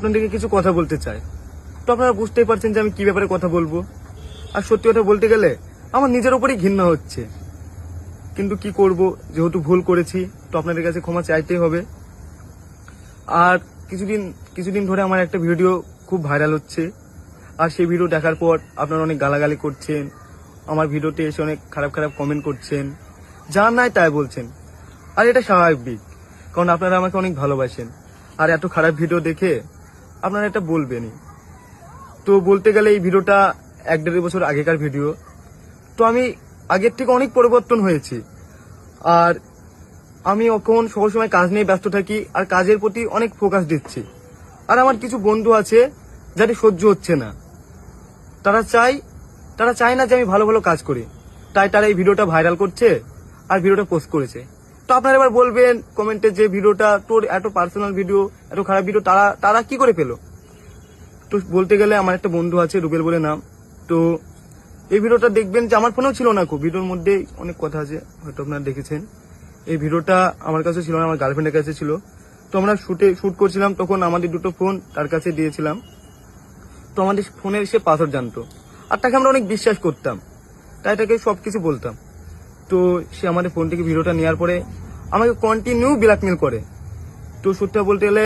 আপনাদেরকে কিছু কথা বলতে চাই। তো আপনারা বুঝতেই পারছেন যে আমি কি ব্যাপারে কথা বলবো। আর সত্যি কথা বলতে গেলে আমার নিজের উপরেই ঘৃণা হচ্ছে, কিন্তু কি করব, যেহেতু ভুল করেছি তো আপনাদের কাছে ক্ষমা চাইতেই হবে। আর কিছুদিন ধরে আমার একটা ভিডিও খুব ভাইরাল হচ্ছে, আর সেই ভিডিও দেখার পর আপনারা অনেক গালাগালি করছেন, আমার ভিডিওতে এসে অনেক খারাপ খারাপ কমেন্ট করছেন, যা নাই তাই বলছেন। আর এটা স্বাভাবিক, কারণ আপনারা আমাকে অনেক ভালোবাসেন। আর এত খারাপ ভিডিও দেখে আপনারা এটা বলবেনই। তো বলতে গেলে এই ভিডিওটা 1-1.5 বছর আগেকার ভিডিও। তো আমি আগের থেকে অনেক পরিবর্তন হয়েছি। আর আমি এখন সবসময় কাজ নিয়ে ব্যস্ত থাকি আর কাজের প্রতি অনেক ফোকাস দিচ্ছি। আর আমার কিছু বন্ধু আছে যাদের সহ্য হচ্ছে না, তারা চায় না যে আমি ভালো ভালো কাজ করি, তাই তারা এই ভিডিওটা ভাইরাল করছে আর ভিডিওটা পোস্ট করেছে। তো আপনারা এবার বলবেন কমেন্টে যে ভিডিওটা তোর এত পার্সোনাল ভিডিও, এত খারাপ ভিডিও তারা কি করে পেলো। তো বলতে গেলে আমার একটা বন্ধু আছে, রুবেল বলে নাম। তো এই ভিডিওটা দেখবেন যে আমার ফোনেও ছিল না, খুব ভিডিওর মধ্যে অনেক কথা আছে, হয়তো আপনারা দেখেছেন। এই ভিডিওটা আমার কাছে ছিল না, আমার গার্লফ্রেন্ডের কাছে ছিল। তো আমরা শুট করছিলাম, তখন আমাদের দুটো ফোন তার কাছে দিয়েছিলাম। তো আমাদের ফোনের সে পাসওয়ার্ড জানতো, আর তাকে আমরা অনেক বিশ্বাস করতাম, তাই তাকে সবকিছু বলতাম। তো সে আমাদের ফোন থেকে ভিডিওটা নেওয়ার পরে আমাকে কন্টিনিউ ব্ল্যাকমেল করে। তো সত্যি বলতে গেলে